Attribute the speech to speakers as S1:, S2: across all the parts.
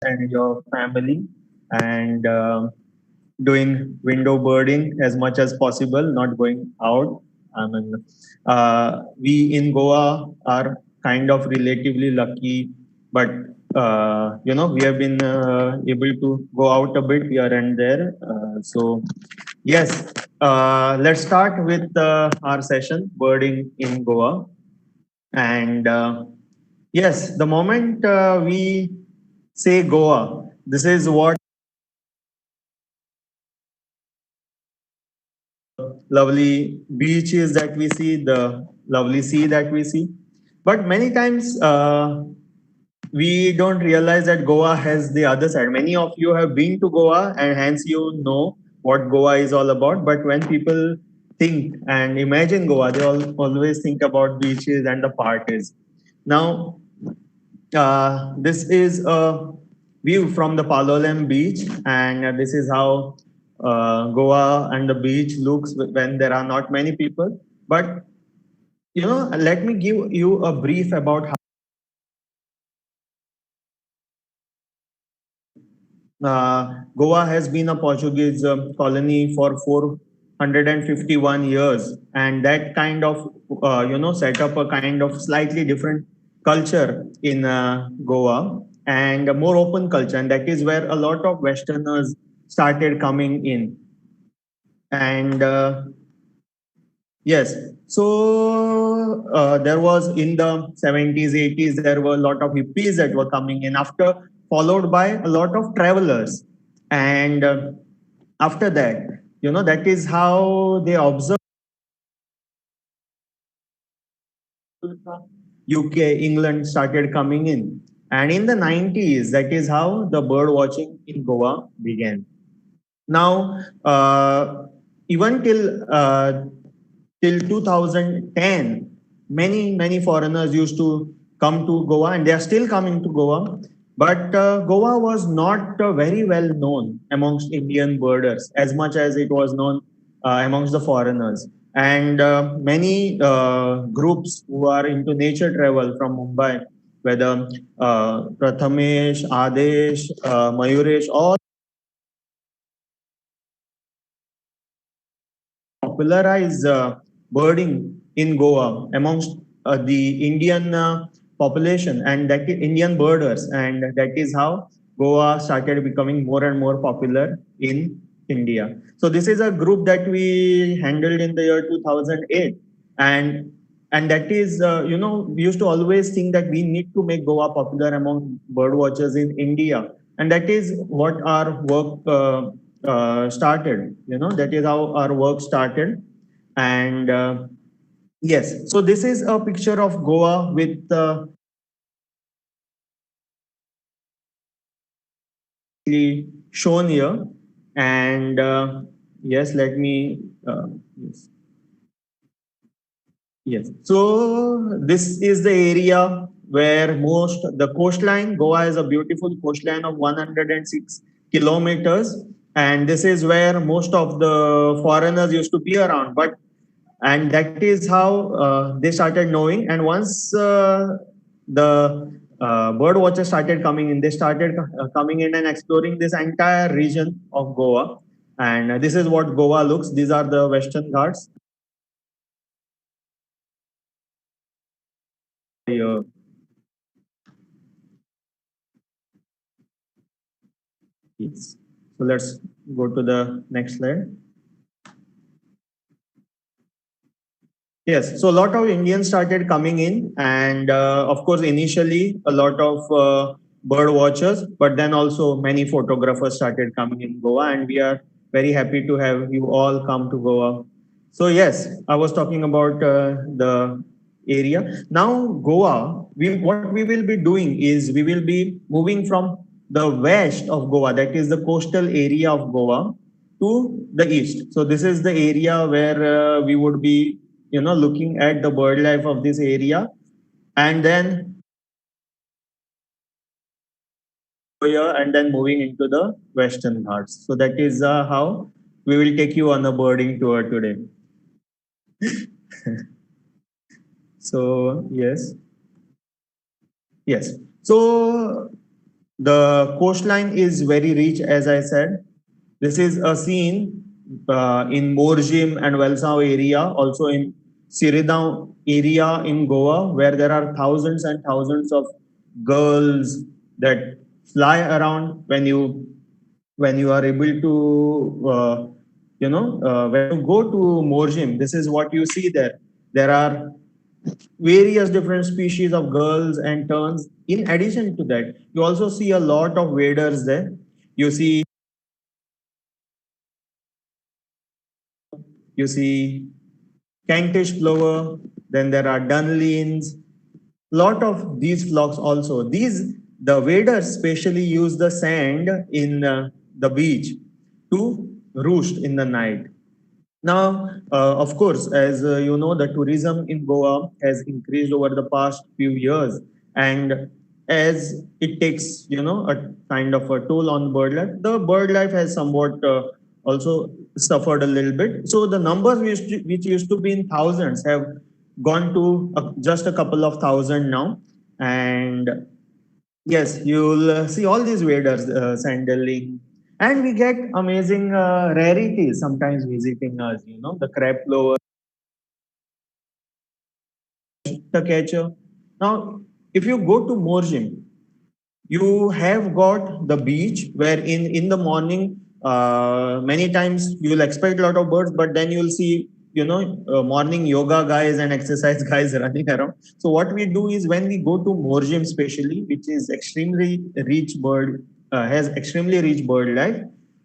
S1: and your family, and doing window birding as much as possible, not going out. I mean, we in Goa are kind of relatively lucky, but we have been able to go out a bit here and there. So yes, let's start with our session, birding in Goa. And yes, the moment we say Goa, this is what lovely beaches that we see, the lovely sea that we see. But many times we don't realize that Goa has the other side. Many of you have been to Goa and hence you know what Goa is all about. But when people think and imagine Goa, they always think about beaches and the parties. Now, this is a view from the Palolem beach, and this is how Goa and the beach looks when there are not many people. But let me give you a brief about how Goa has been a Portuguese colony for 451 years, and that kind of set up a kind of slightly different culture in Goa and a more open culture, and that is where a lot of Westerners started coming in. And yes, so there was in the 70s, 80s, there were a lot of hippies that were coming in after, followed by a lot of travelers. And after that, that is how they observed UK, England started coming in. And in the 90s, that is how the bird watching in Goa began. Now, even till 2010, many foreigners used to come to Goa, and they are still coming to Goa. But Goa was not very well known amongst Indian birders as much as it was known amongst the foreigners. And many groups who are into nature travel from Mumbai, whether Prathamesh, Adesh, Mayuresh, all popularize birding in Goa amongst the Indian population and that Indian birders, and that is how Goa started becoming more and more popular in India. So this is a group that we handled in the year 2008, and that is we used to always think that we need to make Goa popular among bird watchers in India, and that is what our work started. That is how our work started. And yes, so this is a picture of Goa with shown here. And yes, let me yes. Yes. So this is the area where most the coastline, Goa is a beautiful coastline of 106 kilometers. And this is where most of the foreigners used to be around. But and that is how they started knowing. And once the bird watchers started coming in, they started coming in and exploring this entire region of Goa. And this is what Goa looks. These are the Western Ghats. Uh, Yes. So let's go to the next slide. Yes, so a lot of Indians started coming in, and of course, initially a lot of bird watchers, but then also many photographers started coming in Goa, and we are very happy to have you all come to Goa. So yes, I was talking about the area. Now Goa, what we will be doing is we will be moving from the west of Goa, that is the coastal area of Goa, to the east. So this is the area where we would be looking at the bird life of this area, and then here and then moving into the Western Ghats. So that is how we will take you on a birding tour today. So yes. So The coastline is very rich, as I said. This is a scene in Morjim and Velsau area, also in Siridao area in Goa, where there are thousands and thousands of girls that fly around when you are able to when you go to Morjim. This is what you see there. There are various different species of gulls and terns. In addition to that, you also see a lot of waders there. You see you see Kentish plover, then there are dunlins, lot of these flocks also. These the waders specially use the sand in the beach to roost in the night. Now, of course, as you know, the tourism in Goa has increased over the past few years, and as it takes, a kind of a toll on bird life, the bird life has somewhat also suffered a little bit. So the numbers which used to be in thousands have gone to just a couple of thousand now, and yes, you'll see all these waders sandaling, and we get amazing rarities sometimes visiting us. The crab plover, the catcher. Now, if you go to Morjim, you have got the beach where in the morning many times you'll expect a lot of birds, but then you'll see morning yoga guys and exercise guys running around. So what we do is when we go to Morjim especially, which is extremely rich bird has extremely rich bird life,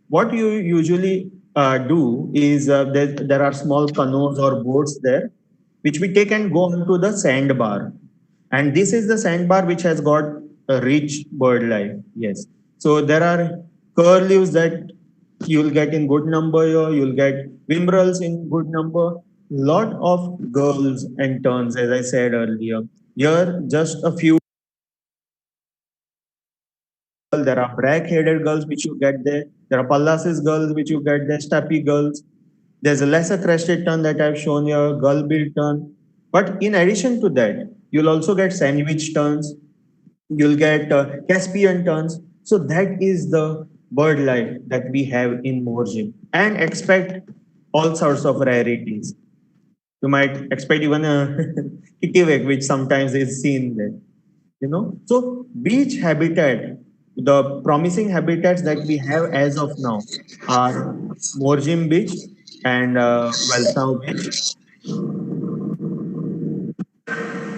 S1: what you usually do is there are small canoes or boats there which we take and go onto the sandbar, and this is the sandbar which has got a rich bird life. Yes. So there are curlews that you'll get in good number here. You'll get wimbrels in good number. Lot of girls and terns, as I said earlier. Here, just a few. There are black-headed gulls which you get there. There are Pallas's gulls which you get there. Stappy gulls. There's a lesser crested tern that I've shown here, gull-billed tern. But in addition to that, you'll also get sandwich terns, you'll get Caspian terns. So that is the bird life that we have in Morjim, and expect all sorts of rarities. You might expect even a kittiwake, which sometimes is seen there. So beach habitat, the promising habitats that we have as of now are Morjim Beach and Welsau Beach.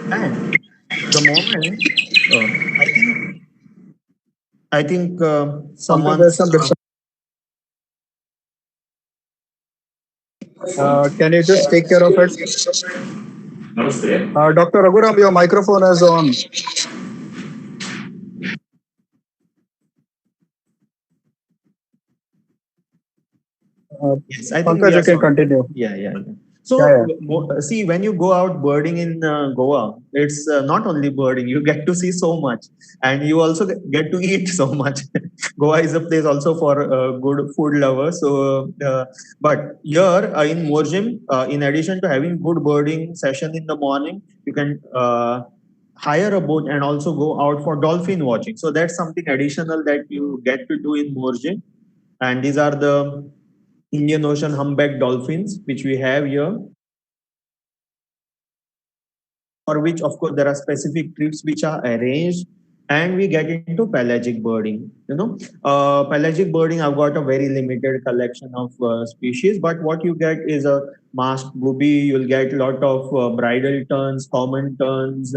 S1: And the moment, I think
S2: Pankaj, there's
S1: someone's
S2: some can you just take care of it? Dr. Raghuram, your microphone is on. Uh,
S1: yes, I think we
S2: Pankaj,
S1: are
S2: you can
S1: sorted.
S2: continue.
S1: Yeah.
S2: Yeah,
S1: So,
S2: yeah.
S1: see, when you go out birding in Goa, it's not only birding, you get to see so much, and you also get to eat so much. Goa is a place also for good food lovers. So, but here in Morjim, in addition to having good birding session in the morning, you can hire a boat and also go out for dolphin watching. So, that's something additional that you get to do in Morjim. And these are the Indian Ocean humpback dolphins, which we have here, for which, of course, there are specific trips which are arranged, and we get into pelagic birding. Pelagic birding, I've got a very limited collection of species, but what you get is a masked booby, you'll get a lot of bridal terns, common terns,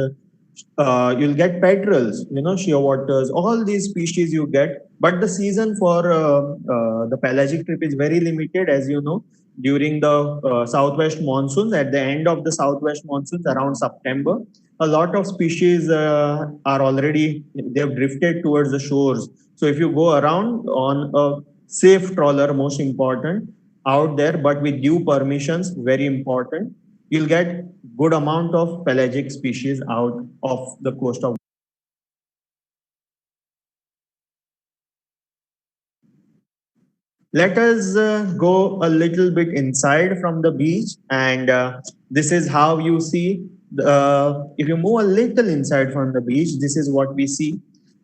S1: you'll get petrels, shearwaters, all these species you get. But the season for the pelagic trip is very limited, as you know, during the southwest monsoons. At the end of the southwest monsoons, around September, a lot of species are already they've drifted towards the shores. So if you go around on a safe trawler, most important, out there, but with due permissions, very important, you'll get good amount of pelagic species out of the coast of. Let us go a little bit inside from the beach, and this is how you see. If you move a little inside from the beach, this is what we see.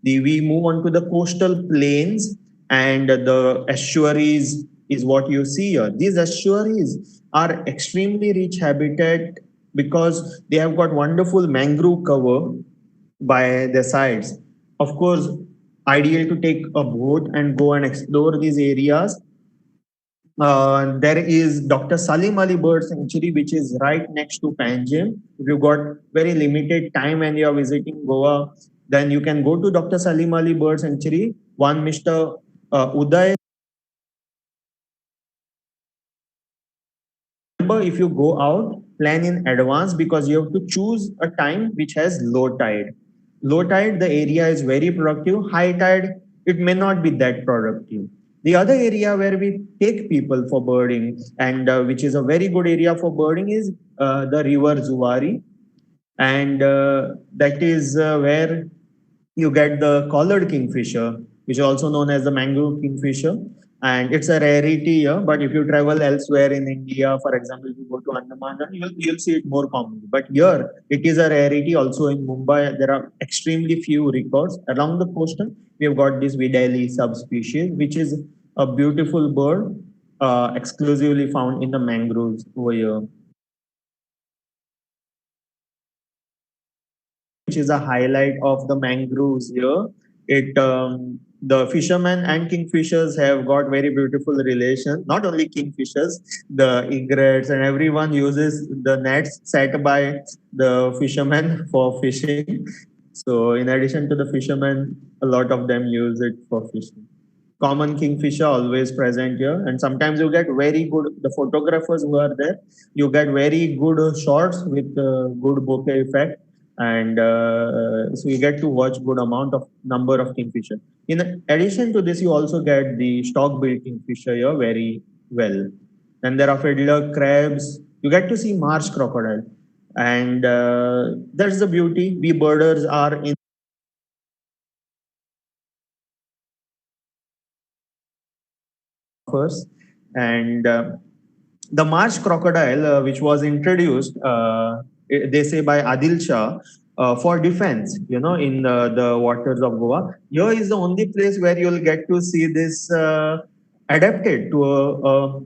S1: We move on to the coastal plains, and the estuaries is what you see here. These estuaries are extremely rich habitat because they have got wonderful mangrove cover by the sides. Of course, ideal to take a boat and go and explore these areas. There is Dr. Salim Ali Bird Sanctuary, which is right next to Panjim. If you got very limited time and you are visiting Goa, then you can go to Dr. Salim Ali Bird Sanctuary. One Mr. Uday. Remember, if you go out, plan in advance because you have to choose a time which has low tide. Low tide, the area is very productive. High tide, it may not be that productive. The other area where we take people for birding, and which is a very good area for birding, is the river Zuari, and that is where you get the collared kingfisher, which is also known as the mangrove kingfisher. And it's a rarity here, but if you travel elsewhere in India, for example, if you go to Andaman, you'll see it more commonly. But here, it is a rarity. Also in Mumbai, there are extremely few records. Along the coastal, we have got this Vidali subspecies, which is a beautiful bird exclusively found in the mangroves over here. Which is a highlight of the mangroves here. It the fishermen and kingfishers have got very beautiful relation. Not only kingfishers, the egrets and everyone uses the nets set by the fishermen for fishing. So in addition to the fishermen, a lot of them use it for fishing. Common kingfisher always present here, and sometimes you get very good, the photographers who are there, you get very good shots with good bokeh effect, and so you get to watch good amount of number of kingfisher. In addition to this, you also get the stock-billed kingfisher here very well. Then there are fiddler crabs. You get to see marsh crocodile, and that's the beauty. We birders are in first, and the marsh crocodile, which was introduced, they say by Adil Shah, for defense, in the waters of Goa. Here is the only place where you'll get to see this adapted to a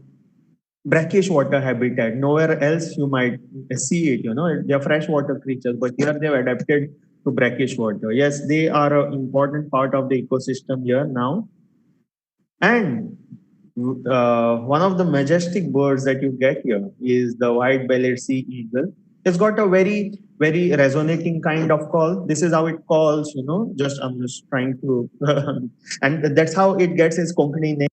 S1: brackish water habitat. Nowhere else you might see it. They're freshwater creatures, but here they've adapted to brackish water. Yes, they are an important part of the ecosystem here now. And one of the majestic birds that you get here is the white-bellied sea eagle. It's got a very, very resonating kind of call. This is how it calls, just I'm just trying to, and that's how it gets its Konkani name.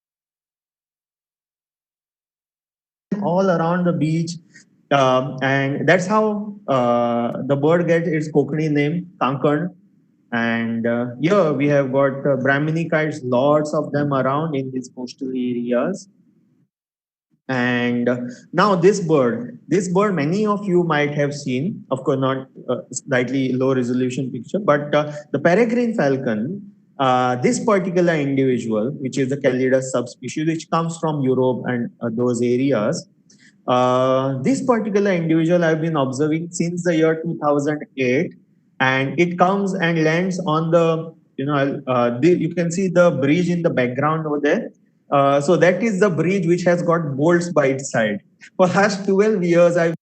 S1: All around the beach, and that's how the bird gets its Konkani name, Kankan. And here we have got Brahmini kites, lots of them around in these coastal areas. And now this bird, many of you might have seen, of course, not slightly low resolution picture, but the peregrine falcon, this particular individual, which is the Calidus subspecies, which comes from Europe and those areas, this particular individual I've been observing since the year 2008, and it comes and lands on you can see the bridge in the background over there. So that is the bridge which has got bolts by its side. For last 12 years, I've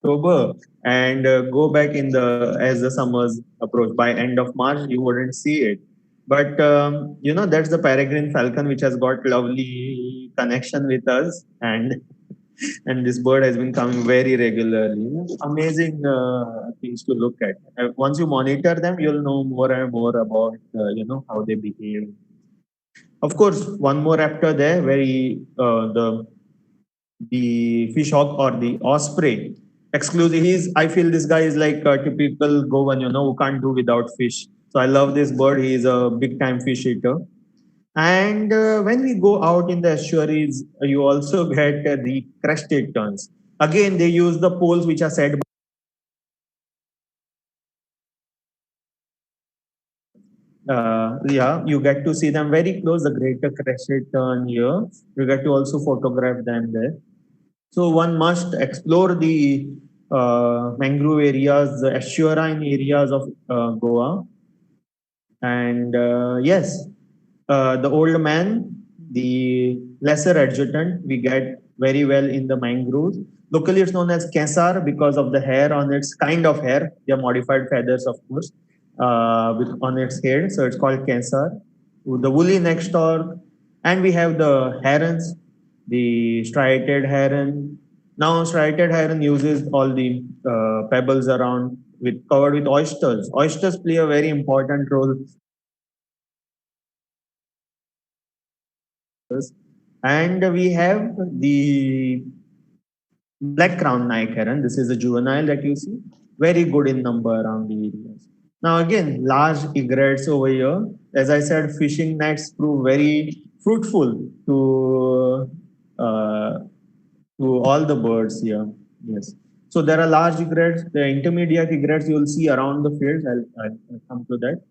S1: October and go back in the as the summers approach. By end of March, you wouldn't see it. But that's the peregrine falcon which has got lovely connection with us, and this bird has been coming very regularly. Amazing things to look at. Once you monitor them, you'll know more and more about how they behave. Of course, one more raptor there, very the fish hawk or the osprey. Exclusive. I feel this guy is like a typical Goan, who can't do without fish. So I love this bird. He is a big time fish eater. And when we go out in the estuaries, you also get the crested terns. Again, they use the poles which are set. Yeah, you get to see them very close. The greater crested tern here. You get to also photograph them there. So one must explore the mangrove areas, the estuarine areas of Goa. And yes, the old man, the lesser adjutant, we get very well in the mangroves. Locally, it's known as Kesar because of the hair on its kind of hair. They are modified feathers, of course, on its head. So it's called Kesar. The woolly neck stork, and we have the herons, the striated heron. Now, striated heron uses all the pebbles around with covered with oysters. Oysters play a very important role. And we have the black crown night heron. This is a juvenile that you see, very good in number around the areas. Now again, large egrets over here. As I said, fishing nets prove very fruitful uh, to all the birds here. Yes. So there are large egrets. The intermediate egrets you will see around the fields. I'll come to that.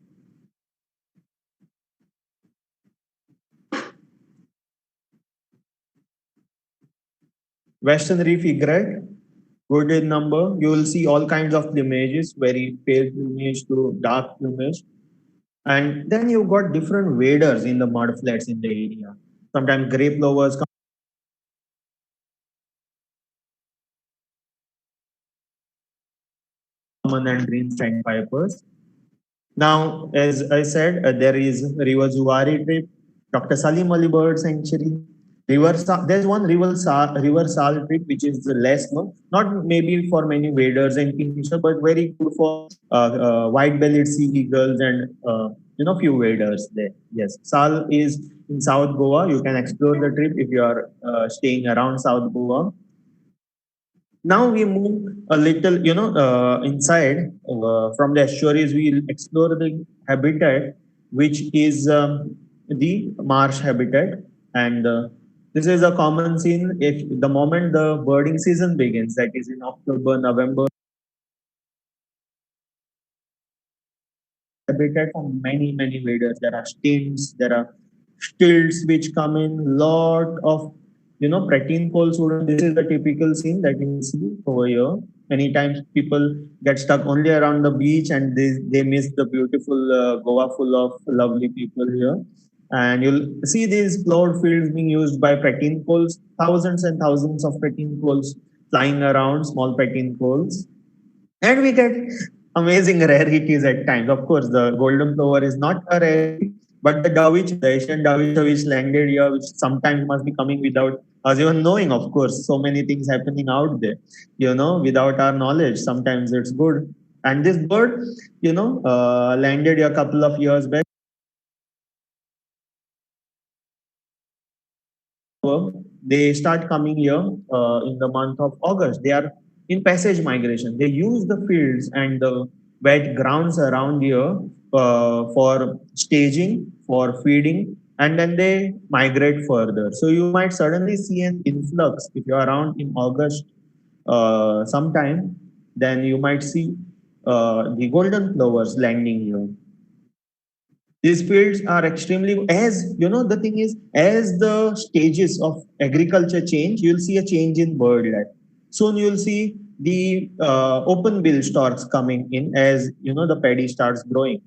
S1: Western Reef egret, good in number. You will see all kinds of plumages, very pale plumage to dark plumage. And then you've got different waders in the mud flats in the area. Sometimes grape plovers common and green sandpipers. Now, as I said, there is River Zuari trip, Dr. Salim Ali Bird Sanctuary. There's one River Sal trip which is less known, not maybe for many waders and kingfisher, but very good for white-bellied sea eagles and few waders there. Yes, Sal is in South Goa. You can explore the trip if you are staying around South Goa. Now we move a little, inside from the estuaries. We'll explore the habitat, which is the marsh habitat, and this is a common scene. If the moment the birding season begins, that is in October, November, habitat for many waders. There are stints, there are stilts which come in. Lot of prateen pole student. This is the typical scene that you see over here. Many times people get stuck only around the beach and they miss the beautiful Goa full of lovely people here. And you'll see these cloud fields being used by prateen poles, thousands and thousands of prateen poles flying around, small prateen poles, and we get amazing rarities at times. Of course, the golden plover is not a rarity, but the dowitcher, the Asian dowitcher which landed here, which sometimes must be coming without us even knowing. Of course, so many things happening out there, without our knowledge. Sometimes it's good. And this bird, landed a couple of years back. They start coming here in the month of August. They are in passage migration. They use the fields and the wet grounds around here for staging, for feeding, and then they migrate further. So you might suddenly see an influx if you're around in August sometime. Then you might see the golden plovers landing here. These fields are extremely, as you know, the thing is, as the stages of agriculture change, you'll see a change in bird life. Soon you'll see the open bill storks coming in as the paddy starts growing.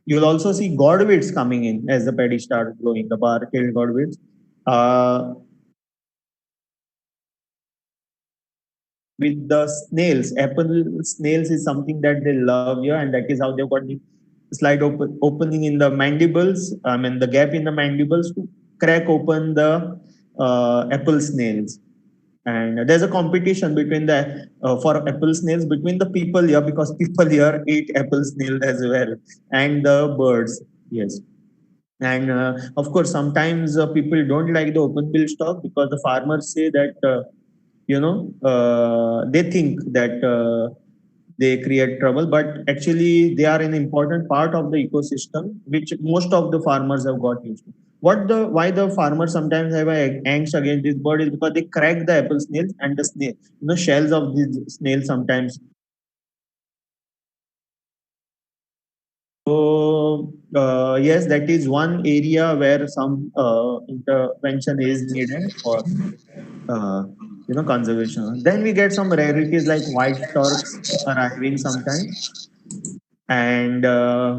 S1: You'll also see godwits coming in as the paddy starts growing, the bar-tailed godwits. uh, with the snails. Apple snails is something that they love here, and that is how they've got the opening in the mandibles. I mean, the gap in the mandibles to crack open the apple snails. And there's a competition between the for apple snails between the people here, because people here eat apple snail as well, and the birds. Yes. And of course, sometimes people don't like the open bill stock because the farmers say that they think that they create trouble, but actually they are an important part of the ecosystem which most of the farmers have got used to. Why the farmers sometimes have a angst against this bird is because they crack the apple snails, and the snail, shells of these snails sometimes. So yes, that is one area where some intervention is needed for. Uh, conservation. Then we get some rarities like white storks arriving sometimes, and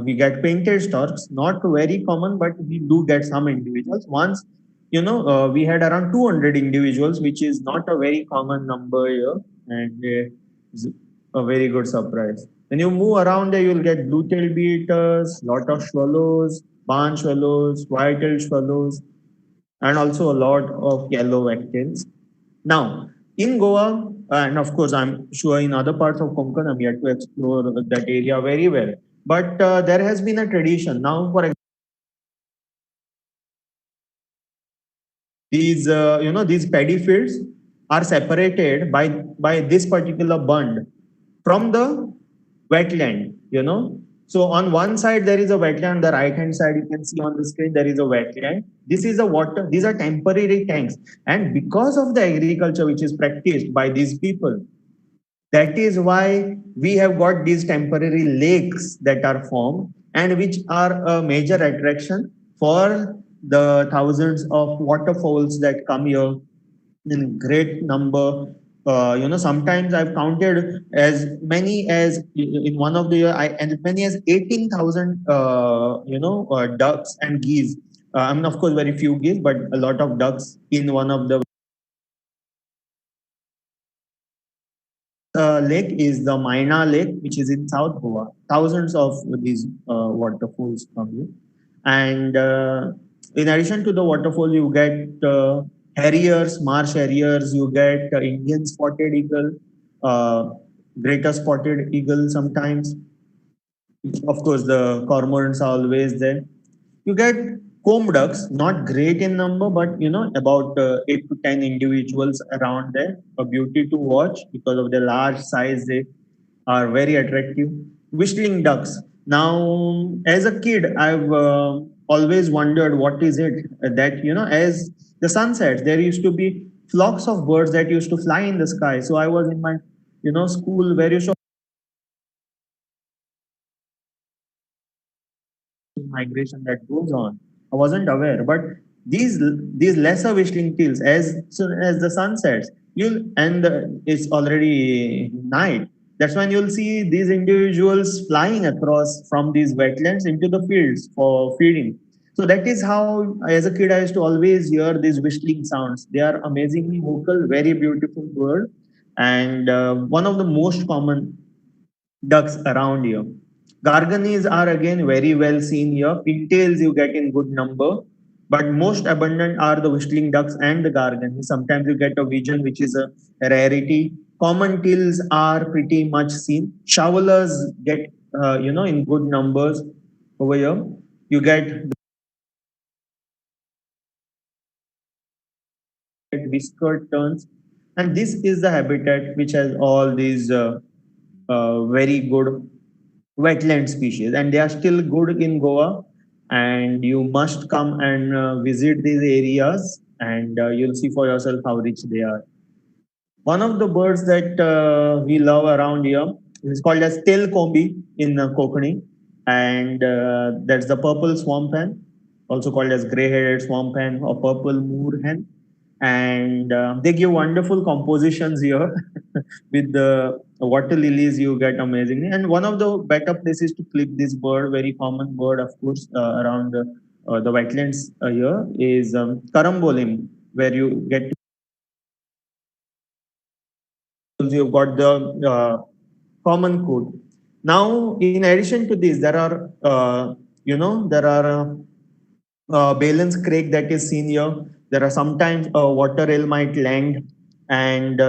S1: we get painted storks. Not very common, but we do get some individuals. Once, we had around 200 individuals, which is not a very common number here, and it's a very good surprise. When you move around there, you'll get blue-tailed bee-eaters, lot of swallows, barn swallows, white-tailed swallows, and also a lot of yellow wagtails. Now, in Goa, and of course, I'm sure in other parts of Konkan, I'm yet to explore that area very well. But there has been a tradition. Now, for these paddy fields are separated by this particular bund from the wetland. So on one side there is a wetland, on the right hand side you can see on the screen there is a wetland. This is a water, these are temporary tanks, and because of the agriculture which is practiced by these people, that is why we have got these temporary lakes that are formed, and which are a major attraction for the thousands of waterfalls that come here in great number. Sometimes I've counted as many as in one of the year, as many as 18,000, ducks and geese. I mean, of course, very few geese, but a lot of ducks in one of the lake is the Maina Lake, which is in South Goa. Thousands of these waterfalls come here. And in addition to the waterfall, you get harriers, marsh harriers, you get Indian spotted eagle, uh, greater spotted eagle sometimes. Of course, the cormorants are always there. You get comb ducks, not great in number, but about 8 to 10 individuals around there. A beauty to watch because of the large size. They are very attractive. Whistling ducks. Now, as a kid, I've always wondered what is it that as the sun sets, there used to be flocks of birds that used to fly in the sky. So I was in my school where you saw migration that goes on. I wasn't aware, but these lesser whistling teals, as soon as the sun sets, you'll and it's already night. That's when you'll see these individuals flying across from these wetlands into the fields for feeding. So that is how, as a kid, I used to always hear these whistling sounds. They are amazingly vocal, very beautiful bird, and one of the most common ducks around here. Garganis are again very well seen here. Pintails you get in good number, but most abundant are the whistling ducks and the garganis. Sometimes you get a vision, which is a rarity. Common teals are pretty much seen. Shovelers get in good numbers over here. You get whiskered terns, and this is the habitat which has all these very good wetland species, and they are still good in Goa. And you must come and visit these areas, and you'll see for yourself how rich they are. One of the birds that we love around here is called as telkombi in Kokani, and that's the purple swamp hen, also called as gray-headed swamp hen or purple moor hen. And they give wonderful compositions here with the water lilies. You get amazingly. And one of the better places to clip this bird, very common bird, of course, around the wetlands here is Karambolim, where you get you've got the common code. Now, in addition to this, there are Balance Creek that is seen here. There are sometimes water elmite land, and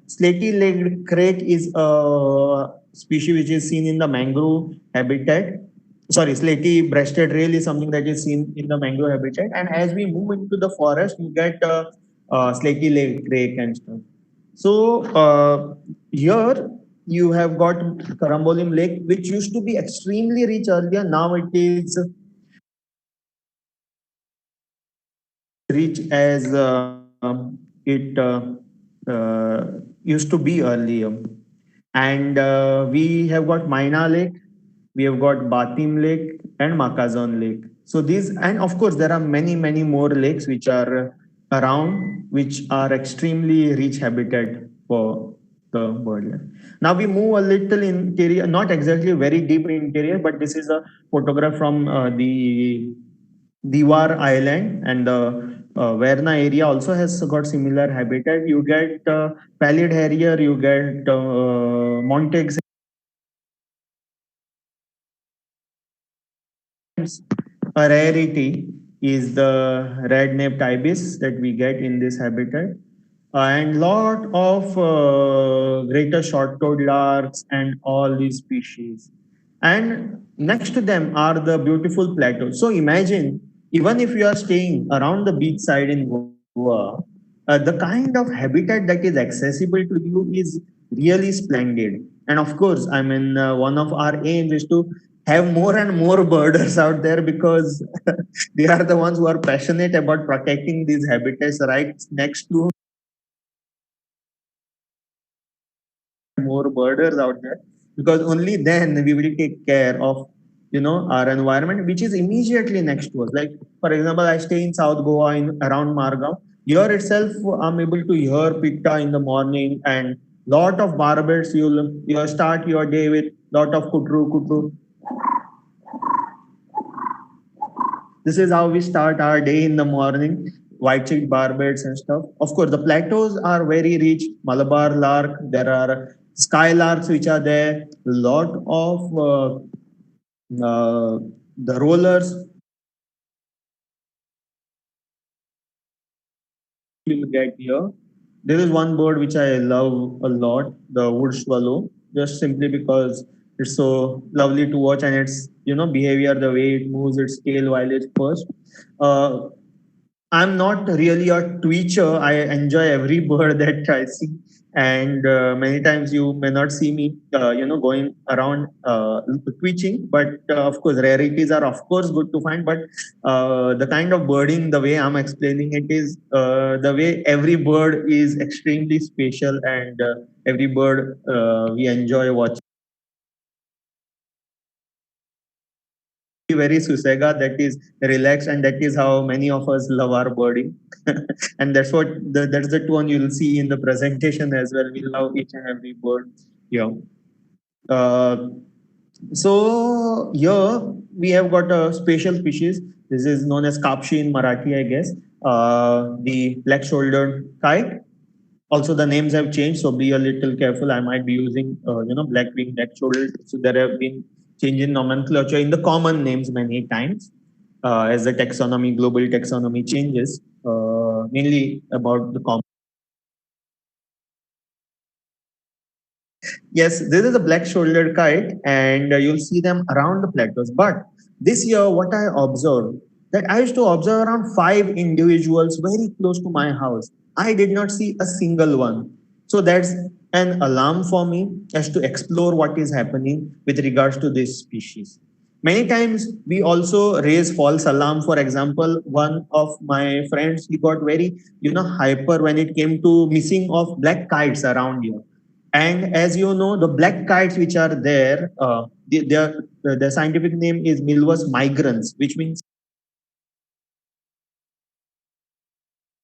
S1: slaty-legged crake is a species which is seen in the mangrove habitat. Sorry, slaty breasted rail is something that is seen in the mangrove habitat. And as we move into the forest, you get slaty-legged crake and stuff. So here you have got Karambolim Lake, which used to be extremely rich earlier. Now it is rich as it used to be earlier. And we have got Maina Lake, we have got Batim Lake, and Makazon Lake. So these, and of course, there are many, many more lakes which are around which are extremely rich habitat for the bird. Now we move a little interior, not exactly very deep interior, but this is a photograph from the Diwar Island, and the Verna area also has got similar habitat. You get pallid harrier, you get Montegs. A rarity is the red-napped ibis that we get in this habitat, and lot of greater short-toed larks and all these species. And next to them are the beautiful plateaus. So imagine, even if you are staying around the beach side in Goa, the kind of habitat that is accessible to you is really splendid. And of course, I mean, one of our aims is to have more and more birders out there, because they are the ones who are passionate about protecting these habitats right next to more birders out there, because only then we will take care of our environment which is immediately next to us. Like for example, I stay in South Goa in around Margao. Here itself I'm able to hear pitta in the morning, and lot of barbets. You'll start your day with lot of kutru kutru. This is how we start our day in the morning, white-cheeked barbets and stuff. Of course, the plateaus are very rich. Malabar lark, there are skylarks which are there. Lot of the rollers will get here. There is one bird which I love a lot, the wood swallow, just simply because it's so lovely to watch, and its behavior, the way it moves its tail while it's perched. Uh, I'm not really a twitcher. I enjoy every bird that I see, and many times you may not see me, going around twitching. But of course, rarities are of course good to find. But the kind of birding, the way I'm explaining it is the way every bird is extremely special, and every bird we enjoy watching. Very susega, that is relaxed, and that is how many of us love our birding. And that's the tone you'll see in the presentation as well. We love each and every bird. Yeah. uh, so here we have got a special species. This is known as kapshi in Marathi, I guess. The black shouldered kite. Also the names have changed, so be a little careful. I might be using black wing, black shouldered. So there have been change in nomenclature in the common names many times, as the taxonomy, global taxonomy changes, mainly about the common. Yes, this is a black shouldered kite, and you'll see them around the plateaus. But this year, what I observed, that I used to observe around five individuals very close to my house. I did not see a single one. So that's an alarm for me as to explore what is happening with regards to this species. Many times we also raise false alarm. For example, one of my friends, he got very hyper when it came to missing of black kites around here. And as you know, the black kites which are there, the scientific name is Milvus migrans, which means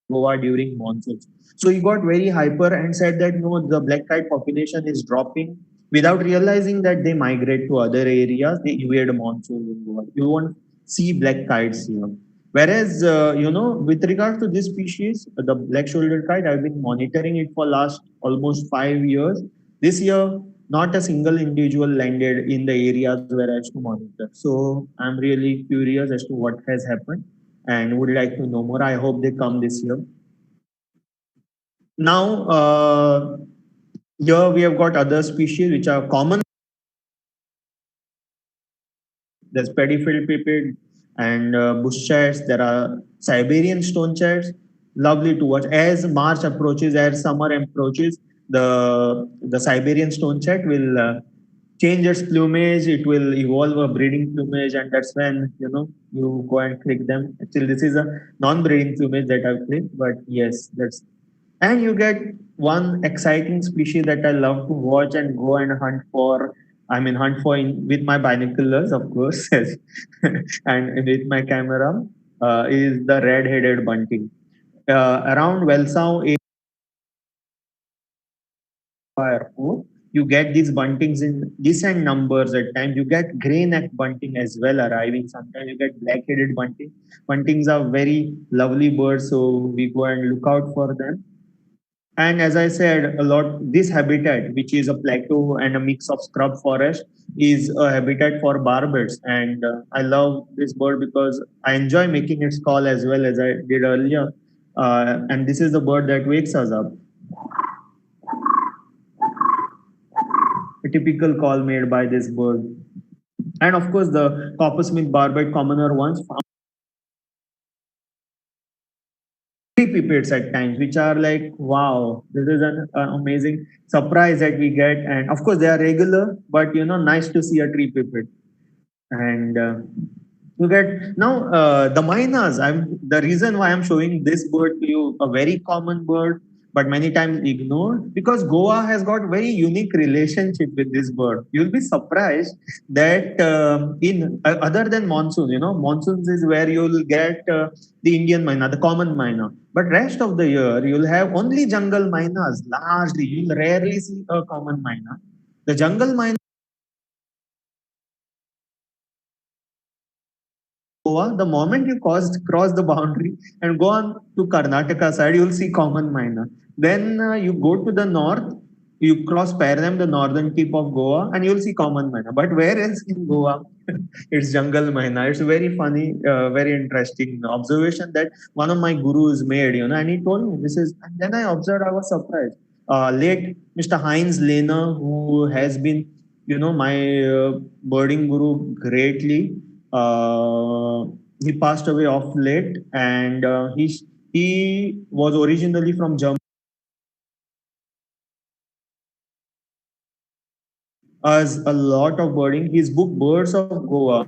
S1: Goa during monsoons. So he got very hyper and said that no, the black kite population is dropping, without realizing that they migrate to other areas. They evade monsoon in Goa. You won't see black kites here. Whereas, with regard to this species, the black-shouldered kite, I've been monitoring it for last almost 5 years. This year, not a single individual landed in the areas where I used to monitor. So I'm really curious as to what has happened and would like to know more. I hope they come this year. Now, here we have got other species which are common. There's Pediphild pipid and bush chats. There are Siberian stone chats. Lovely to watch. As March approaches, as summer approaches, the Siberian stone chat will change its plumage. It will evolve a breeding plumage, and that's when you go and click them. Actually, this is a non-breeding plumage that I've clicked, but yes, that's. And you get one exciting species that I love to watch and go and hunt for. I mean, hunt for with my binoculars, of course, and with my camera, is the red-headed bunting. around Welsau airport, you get these buntings in decent numbers at times. You get grey neck bunting as well arriving. Sometimes you get black headed bunting. Buntings are very lovely birds, so we go and look out for them. And as I said, a lot this habitat, which is a plateau and a mix of scrub forest, is a habitat for barbets. And I love this bird because I enjoy making its call as well as I did earlier. And this is the bird that wakes us up. A typical call made by this bird. And of course, the coppersmith barbet, commoner ones, found three pipits at times, which are like, wow, this is an amazing surprise that we get. And of course, they are regular, but nice to see a tree pipit. And you get now the mynas. I'm the reason why I'm showing this bird to you, a very common bird, but many times ignored because Goa has got very unique relationship with this bird. You'll be surprised that in other than monsoon, monsoons is where you'll get the Indian myna, the common myna. But rest of the year, you'll have only jungle mynas. Largely, you'll rarely see a common myna. The jungle myna Goa, the moment you cross the boundary and go on to Karnataka side, you'll see common myna. Then you go to the north, you cross Param, the northern tip of Goa, and you'll see common myna. But where else in Goa? It's jungle myna. It's very funny, very interesting observation that one of my gurus made, and he told me this is. And then I observed, I was surprised. Late Mr. Heinz Lehner, who has been, my birding guru greatly. He passed away of late, and he was originally from Germany. As a lot of birding, his book Birds of Goa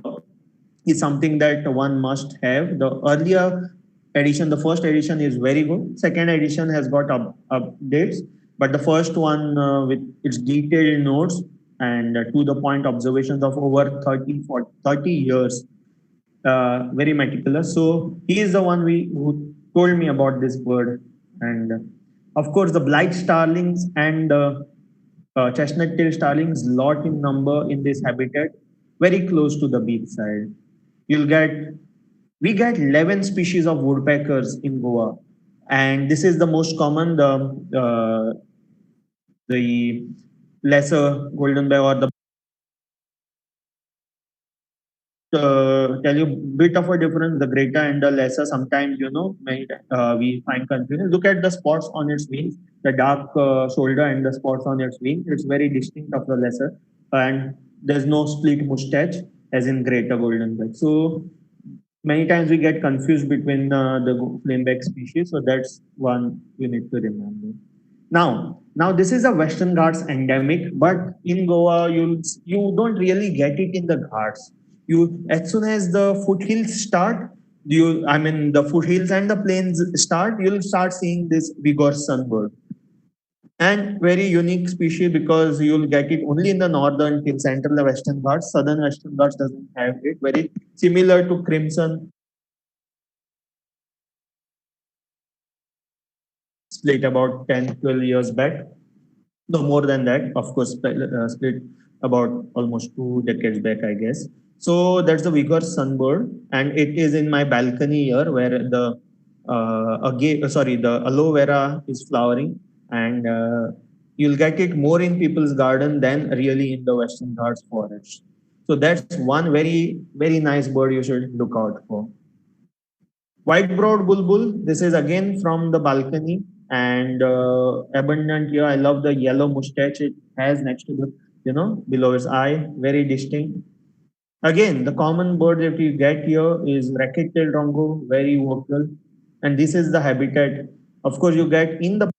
S1: is something that one must have. The earlier edition, the first edition is very good. Second edition has got updates, but the first one with its detailed notes and to the point observations of over 30 years, very meticulous. So he is the one who told me about this bird. And of course, the blight starlings and chestnut tail starlings, lot in number in this habitat, very close to the beach side. You'll get We get 11 species of woodpeckers in Goa, and this is the most common, the lesser golden bear or the tell you bit of a difference, the greater and the lesser. Sometimes we find confusion. Look at the spots on its wings, the dark shoulder and the spots on its wing. It's very distinct of the lesser, and there's no split mustache as in greater golden bear. So many times we get confused between the flameback species. So that's one you need to remember. Now this is a Western Ghats endemic, but in Goa you don't really get it in the Ghats. You as soon as the foothills start, the foothills and the plains start, you'll start seeing this vigor sunbird. And very unique species because you'll get it only in the northern till central Western Ghats. Southern Western Ghats doesn't have it. Very similar to crimson split about 10, 12 years back. No more than that, of course, split about almost 2 decades back, I guess. So that's the Vigor sunbird, and it is in my balcony here where the aloe vera is flowering, and you'll get it more in people's garden than really in the Western Ghats forest. So that's one very, very nice bird you should look out for. White-browed bulbul. This is again from the balcony and abundant here. I love the yellow mustache it has next to the, below its eye. Very distinct. Again, the common bird that we get here is racket-tailed rongo, very vocal. And this is the habitat. Of course, you get in the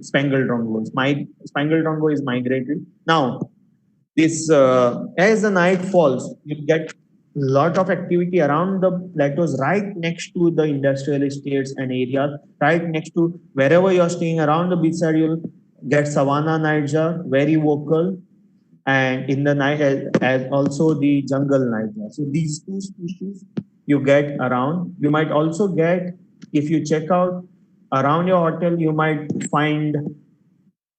S1: spangled rongos. My spangled rongo is migrated. Now, this as the night falls, you get lot of activity around the plateaus right next to the industrial estates and areas, right next to wherever you're staying around the beachside. You'll get savanna nightjar, very vocal. and in the night as also the jungle nightmare. So these two species you get around. You might also get, if you check out around your hotel, you might find,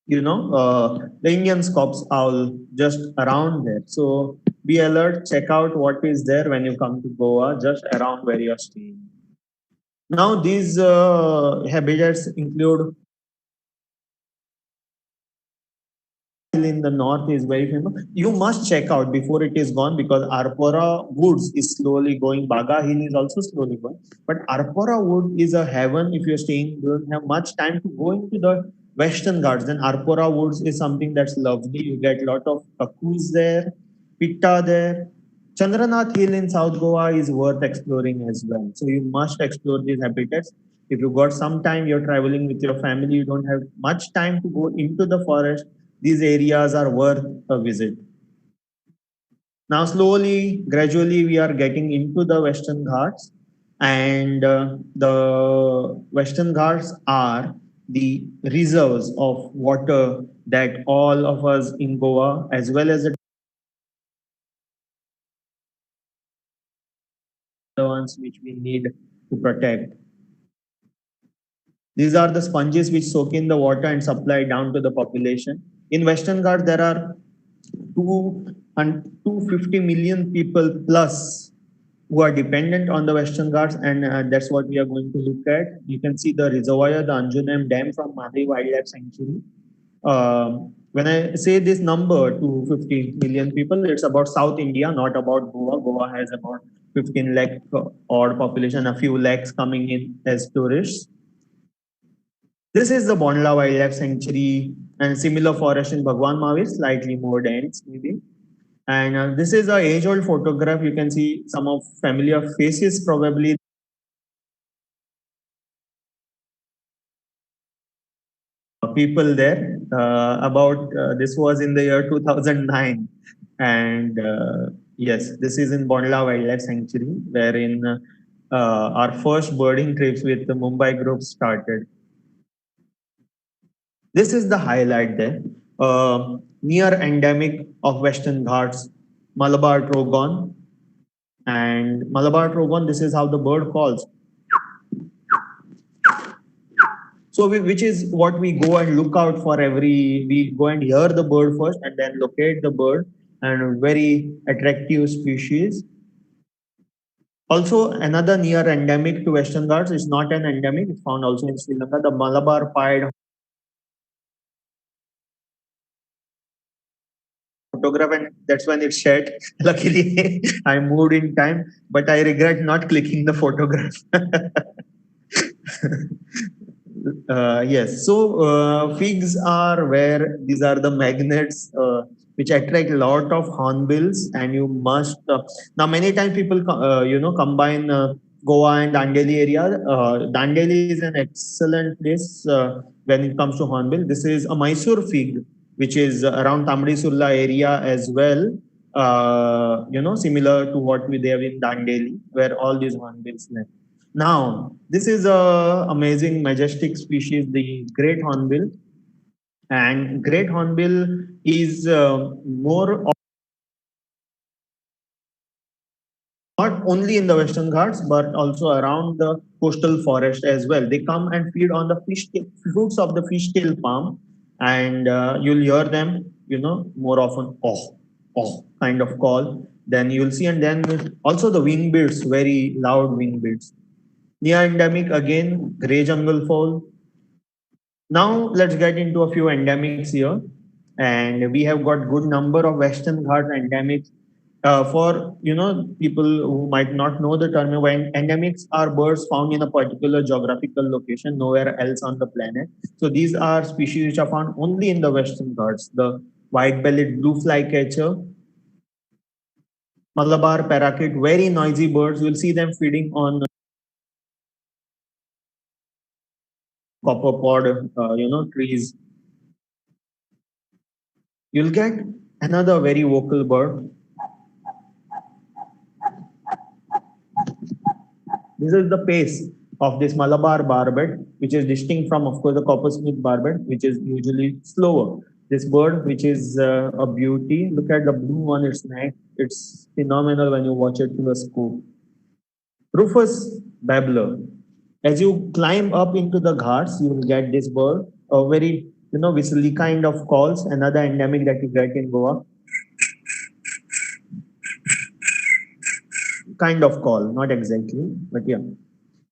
S1: the Indian scops owl just around there. So be alert, check out what is there when you come to Goa, just around where you're staying. Now, these habitats include in the north is very famous. You must check out before it is gone because Arpora Woods is slowly going. Baga Hill is also slowly going. But Arpora Wood is a heaven if you're staying, you don't have much time to go into the Western Ghats. Then Arpora Woods is something that's lovely. You get a lot of kakus there, pitta there. Chandranath Hill in South Goa is worth exploring as well. So you must explore these habitats. If you got some time, you're traveling with your family, you don't have much time to go into the forest, these areas are worth a visit. Now, slowly, gradually, we are getting into the Western Ghats, and the Western Ghats are the reserves of water that all of us in Goa, as well as the ones which we need to protect. These are the sponges which soak in the water and supply down to the population. In Western Ghats, there are 250 million people plus who are dependent on the Western Ghats, and that's what we are going to look at. You can see the reservoir, the Anjunam Dam from Madhi Wildlife Sanctuary. When I say this number, 250 million people, it's about South India, not about Goa. Goa has about 15 lakh odd population, a few lakhs coming in as tourists. This is the Bondla Wildlife Sanctuary and similar forest in Bhagwan Mahavir, slightly more dense maybe. And this is a age-old photograph. You can see some of familiar faces probably. People there. This was in the year 2009, and yes, this is in Bondla Wildlife Sanctuary, wherein our first birding trips with the Mumbai group started. This is the highlight there. Near endemic of Western Ghats, Malabar trogon. And Malabar trogon, this is how the bird calls. So, which is what we go and look out for we go and hear the bird first and then locate the bird, and very attractive species. Also, another near endemic to Western Ghats is not an endemic, it's found also in Sri Lanka, the Malabar pied photograph, and that's when it shed. Luckily, I moved in time, but I regret not clicking the photograph. Yes, so figs are where these are the magnets which attract a lot of hornbills, and you must now many times people combine Goa and Dandeli area. Dandeli is an excellent place when it comes to hornbill. This is a Mysore fig, which is around Tamdi Sulla area as well. Similar to what we have in Dandeli, where all these hornbills live. Now, this is a amazing, majestic species, the great hornbill. And great hornbill is more not only in the Western Ghats, but also around the coastal forest as well. They come and feed on the fruits of the fishtail palm, and you'll hear them, more often, oh, oh, kind of call. Then you'll see, and then also the wingbeats, very loud wingbeats. Near endemic again, grey jungle fowl. Now let's get into a few endemics here, and we have got good number of Western Ghats endemics. For people who might not know the term, when endemics are birds found in a particular geographical location, nowhere else on the planet. So these are species which are found only in the Western Ghats. The white-bellied blue flycatcher, Malabar parakeet, very noisy birds. You'll see them feeding on copper pod, trees. You'll get another very vocal bird. This is the pace of this Malabar barbet, which is distinct from, of course, the coppersmith barbet, which is usually slower. This bird, which is a beauty. Look at the blue on its neck. It's phenomenal when you watch it through a scope. Rufous babbler. As you climb up into the ghats, you will get this bird, a very whistly kind of calls. Another endemic that you get in Goa, kind of call, not exactly, but yeah.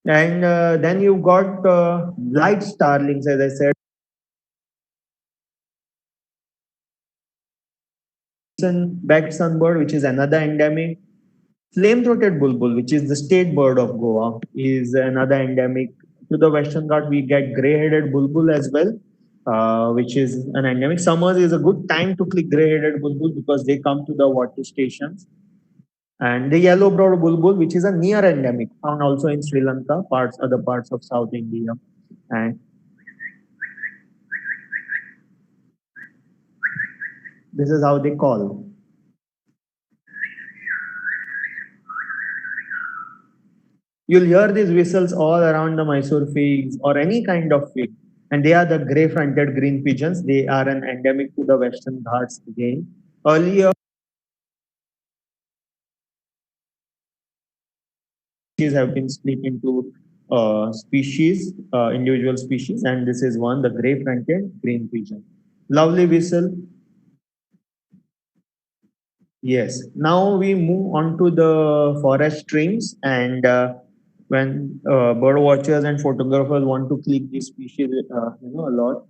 S1: And then you've got light starlings, as I said, backed sunbird, which is another endemic. Flame-throated bulbul, which is the state bird of Goa, is another endemic. To the Western Ghat, we get grey-headed bulbul as well, which is an endemic. Summers is a good time to click grey-headed bulbul because they come to the water stations. And the yellow-browed bulbul, which is a near endemic, found also in Sri Lanka, other parts of South India. And this is how they call. You'll hear these whistles all around the Mysore figs or any kind of fig. And they are the grey-fronted green pigeons. They are an endemic to the Western Ghats again. Earlier, species have been split into individual species, and this is one, the grey-fronted green pigeon. Lovely whistle. Yes. Now we move on to the forest streams, and when bird watchers and photographers want to click these species, a lot.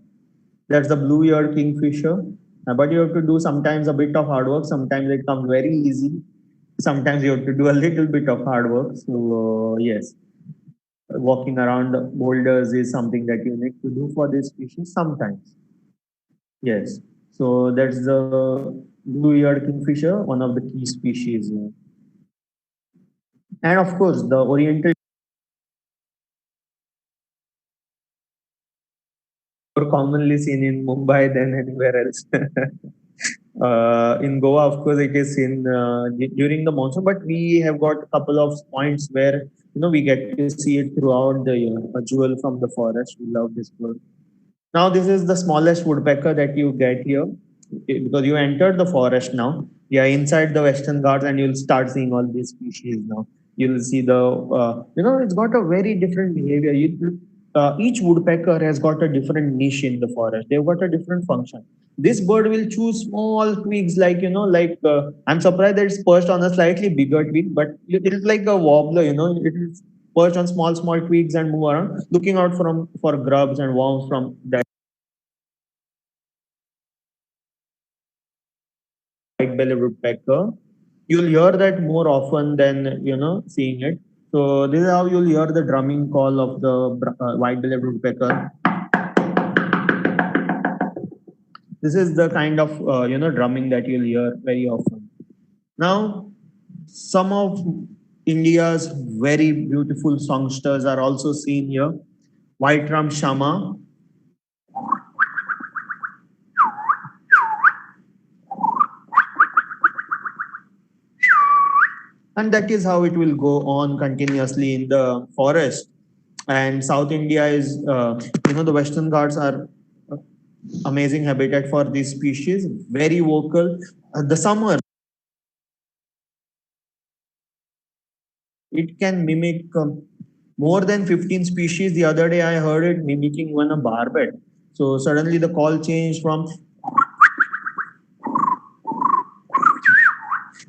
S1: That's the blue-eared kingfisher. But you have to do sometimes a bit of hard work. Sometimes it comes very easy. Sometimes you have to do a little bit of hard work. So yes, walking around the boulders is something that you need to do for this species sometimes. Yes. So that's the blue-eared kingfisher, one of the key species. And of course, the oriental more commonly seen in Mumbai than anywhere else. In Goa, of course, it is seen during the monsoon, but we have got a couple of points where we get to see it throughout the year. A jewel from the forest. We love this bird. Now, this is the smallest woodpecker that you get here because you entered the forest now. Yeah, inside the Western Ghats, and you'll start seeing all these species now. You'll see it's got a very different behavior. Each woodpecker has got a different niche in the forest. They've got a different function. This bird will choose small twigs, I'm surprised that it's perched on a slightly bigger twig, but it is like a wobbler. It is perch on small twigs and move around, looking out for grubs and worms from that white-bellied woodpecker. You'll hear that more often than seeing it. So this is how you'll hear the drumming call of the white-bellied woodpecker. This is the kind of drumming that you'll hear very often. Now, some of India's very beautiful songsters are also seen here. White Ram Shama, and that is how it will go on continuously in the forest. And South India is, the Western Ghats are amazing habitat for these species, very vocal. The summer, it can mimic more than 15 species. The other day I heard it mimicking one a barbet. So suddenly the call changed from,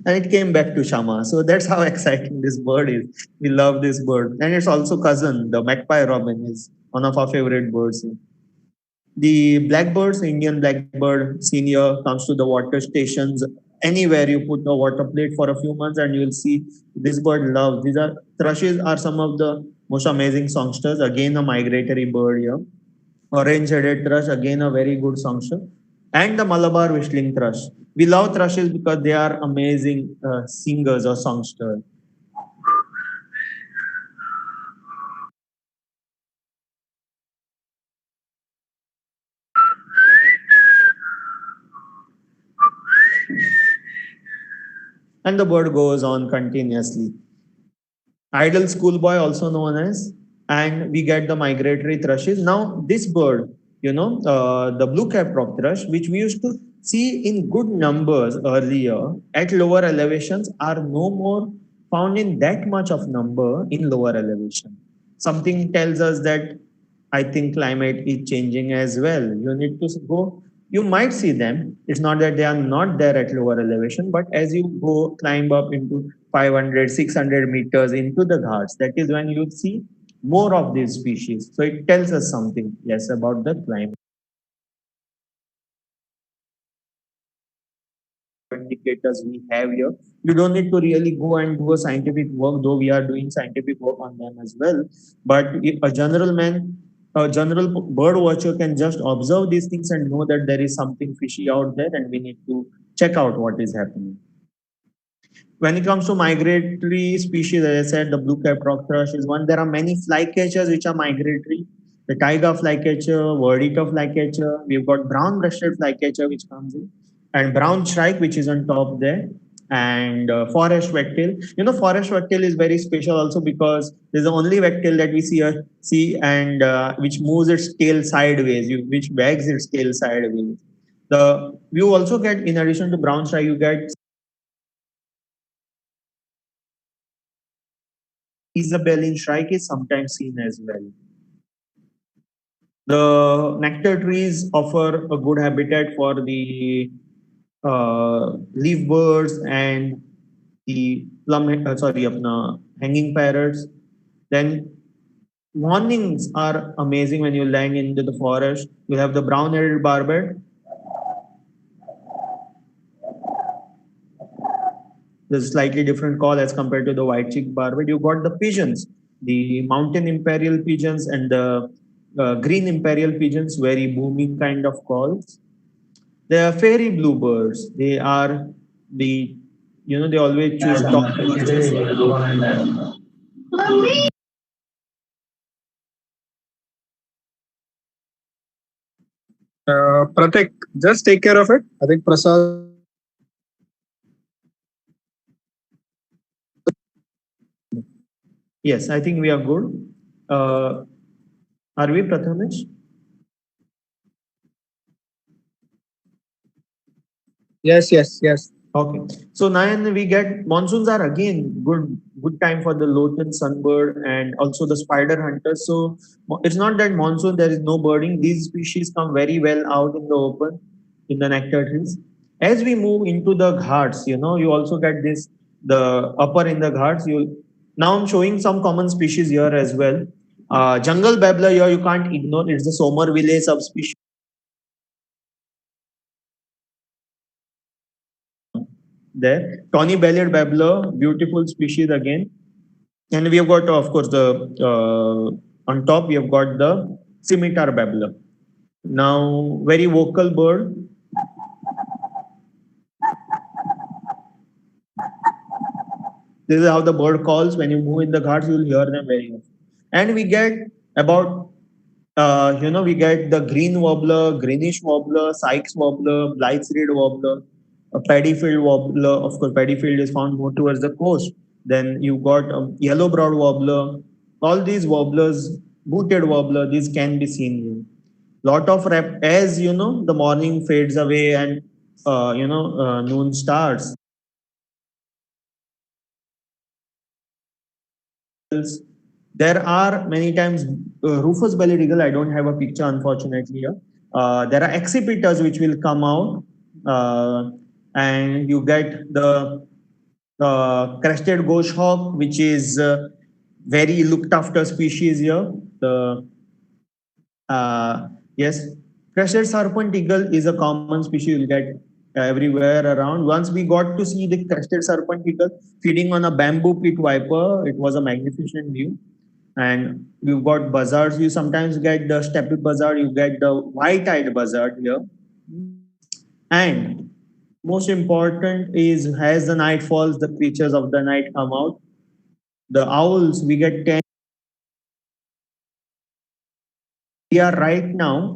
S1: and it came back to Shama. So that's how exciting this bird is. We love this bird. And it's also cousin, the magpie robin is one of our favorite birds. The blackbirds, Indian blackbird senior, comes to the water stations. Anywhere you put a water plate for a few months, and you will see this bird loves. These are thrushes are some of the most amazing songsters. Again, a migratory bird here. Orange-headed thrush, again a very good songster, and the Malabar whistling thrush. We love thrushes because they are amazing singers or songsters. And the bird goes on continuously. Idle schoolboy, also known as, and we get the migratory thrushes. Now, this bird, the blue cap rock thrush, which we used to see in good numbers earlier at lower elevations, are no more found in that much of number in lower elevation. Something tells us that I think climate is changing as well. You need to go, you might see them. It's not that they are not there at lower elevation, but as you go climb up into 500, 600 meters into the ghats, that is when you see more of these species. So it tells us something, yes, about the climate. Indicators we have here. You don't need to really go and do a scientific work, though we are doing scientific work on them as well. But a general man, a general bird watcher can just observe these things and know that there is something fishy out there and we need to check out what is happening. When it comes to migratory species, as I said, the blue cap rock thrush is one. There are many flycatchers which are migratory. The taiga flycatcher, verdicta flycatcher. We've got brown breasted flycatcher which comes in, and brown shrike which is on top there, and forest wagtail. Forest wagtail is very special also because there's the only wagtail that we see and which moves its tail sideways, which wags its tail sideways. You also get, in addition to brown shrike, you get Isabelline shrike is sometimes seen as well. The nectar trees offer a good habitat for the leaf birds and the hanging parrots. Then mornings are amazing when you land into the forest. You have the brown-headed barbet. There's a slightly different call as compared to the white-cheeked barbet. You got the pigeons, the mountain imperial pigeons and the green imperial pigeons, very booming kind of calls. They are fairy bluebirds. They are they always choose top.
S2: Pratik, just take care of it. I think Prasad.
S1: Yes, I think we are good. Are we, Prathamesh?
S2: Yes, yes, yes.
S1: Okay. So now we get monsoons are again good time for the lotan sunbird and also the spider hunters. So it's not that monsoon there is no birding. These species come very well out in the open in the nectar trees. As we move into the ghats, you also get this the upper in the ghats. Now I'm showing some common species here as well. Jungle babbler here you can't ignore. It's the Somerville subspecies. There. Tawny bellied babbler, beautiful species again. And we have got, of course, on top we have got the scimitar babbler. Now, very vocal bird. This is how the bird calls. When you move in the ghats, you will hear them very often. And we get about, we get the green warbler, greenish warbler, Sykes warbler, Blythe's reed warbler, a paddyfield warbler. Of course, paddyfield is found more towards the coast. Then you got a yellow brown warbler. All these warblers, booted warbler, these can be seen here. Lot of as the morning fades away and noon starts. There are many times Rufous bellied eagle. I don't have a picture, unfortunately. Here. There are accipiters which will come out, and you get the crested goshawk, which is very looked after species here. The yes, crested serpent eagle is a common species you'll get everywhere around. Once we got to see the crested serpent eagle feeding on a bamboo pit viper, it was a magnificent view. And you've got buzzards. You sometimes get the steppe buzzard, you get the white-eyed buzzard here. And most important is as the night falls, the creatures of the night come out. The owls, we get 10. We are right now,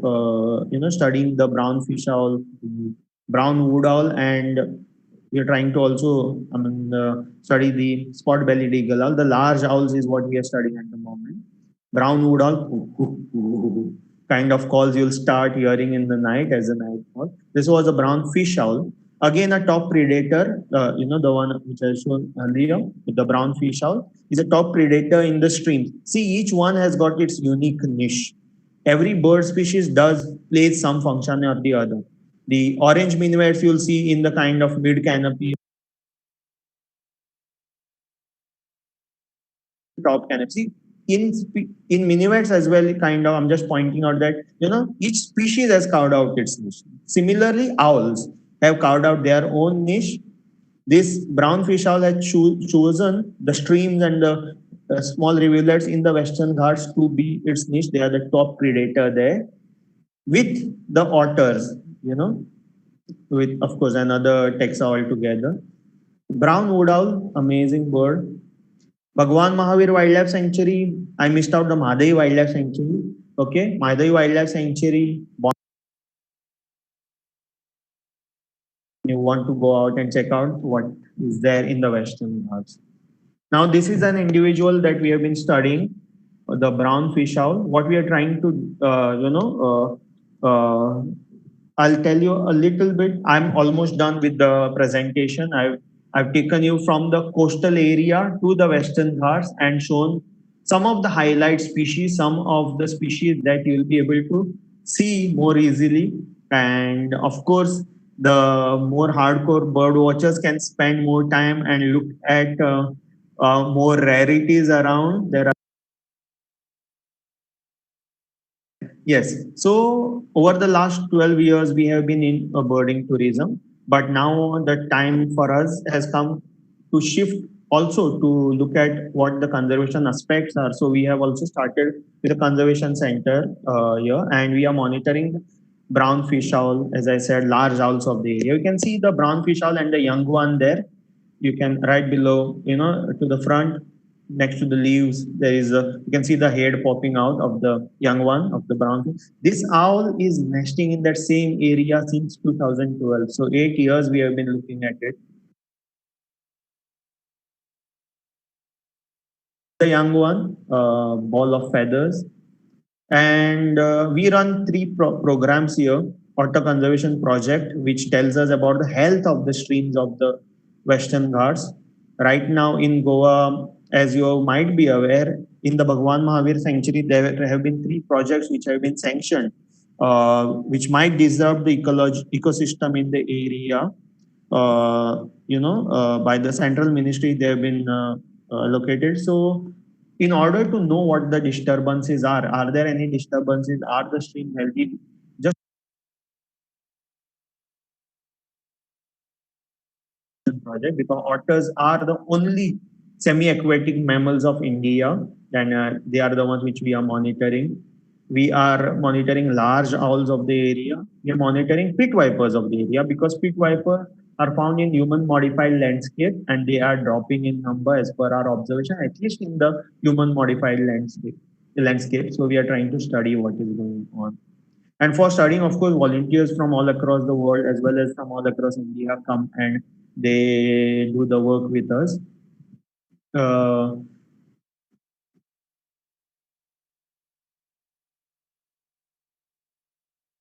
S1: studying the brown fish owl, the brown wood owl, and we are trying to also, study the spot-bellied eagle owl. The large owls is what we are studying at the moment. Brown wood owl. kind of calls you'll start hearing in the night as a night call. This was a brown fish owl. Again, a top predator, the one which I showed earlier, the brown fish owl, is a top predator in the streams. See, each one has got its unique niche. Every bird species does play some function or the other. The orange minuets you'll see in the kind of mid canopy, top canopy. In minuets as well, kind of, I'm just pointing out that each species has carved out its niche. Similarly, owls have carved out their own niche. This brown fish owl has chosen the streams and the small rivulets in the Western Ghats to be its niche. They are the top predator there, with the otters, with of course another taxa altogether. Brown wood owl, amazing bird. Bhagwan Mahavir Wildlife Sanctuary, I missed out the Madai Wildlife Sanctuary. Okay, Madai Wildlife Sanctuary. You want to go out and check out what is there in the Western Ghats. Now, this is an individual that we have been studying, the brown fish owl. What we are trying to, I'll tell you a little bit. I'm almost done with the presentation. I've taken you from the coastal area to the Western Ghats and shown some of the highlight species, some of the species that you'll be able to see more easily. And of course, the more hardcore bird watchers can spend more time and look at more rarities around. There are Yes. So over the last 12 years, we have been in a birding tourism, but now the time for us has come to shift also to look at what the conservation aspects are. So we have also started with a conservation center here, and we are monitoring brown fish owl, as I said, large owls of the area. You can see the brown fish owl and the young one there. You can right below, to the front, next to the leaves, there is you can see the head popping out of the young one of the brown fish. This owl is nesting in that same area since 2012. So 8 years we have been looking at it. The young one, ball of feathers. And we run three programs here. Otter Conservation Project, which tells us about the health of the streams of the Western Ghats. Right now in Goa, as you might be aware, in the Bhagwan Mahavir Sanctuary, there have been three projects which have been sanctioned, which might disrupt the ecosystem in the area. By the central ministry, they have been located. So in order to know what the disturbances are there any disturbances? Are the stream healthy? Just project, because otters are the only semi-aquatic mammals of India, and they are the ones which we are monitoring. We are monitoring large owls of the area. We are monitoring pit vipers of the area because pit vipers are found in human modified landscape and they are dropping in number as per our observation, at least in the human modified landscape. So we are trying to study what is going on. And for studying, of course, volunteers from all across the world as well as from all across India come and they do the work with us. Uh,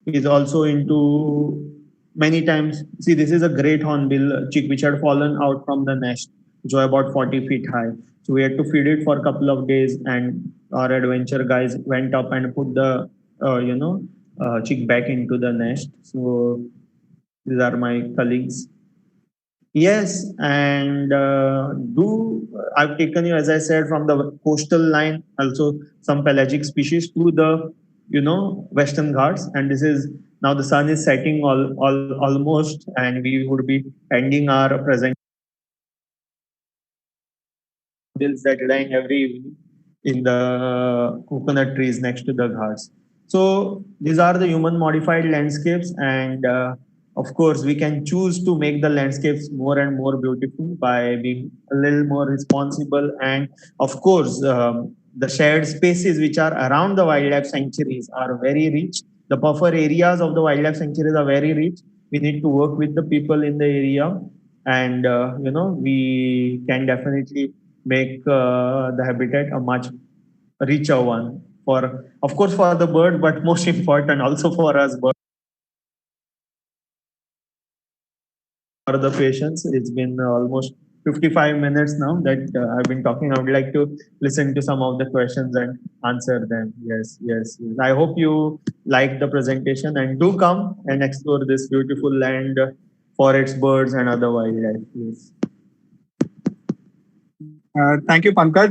S1: is also into many times. See, this is a great hornbill chick which had fallen out from the nest, which was about 40 feet high. So we had to feed it for a couple of days, and our adventure guys went up and put the chick back into the nest. So these are my colleagues. Yes, and do I've taken you, as I said, from the coastal line, also some pelagic species to the Western Ghats, and this is now the sun is setting almost, and we would be ending our present bills that lying every evening in the coconut trees next to the ghats. So these are the human modified landscapes, and of course we can choose to make the landscapes more and more beautiful by being a little more responsible. And of course, the shared spaces which are around the wildlife sanctuaries are very rich. The buffer areas of the wildlife sanctuaries are very rich. We need to work with the people in the area, and we can definitely make the habitat a much richer one of course, for the bird, but most important also for us, for the patients. It's been almost 55 minutes now that I've been talking. I would like to listen to some of the questions and answer them. Yes, yes, yes. I hope you like the presentation and do come and explore this beautiful land for its birds and other wildlife. Yes.
S2: Thank you, Pankaj.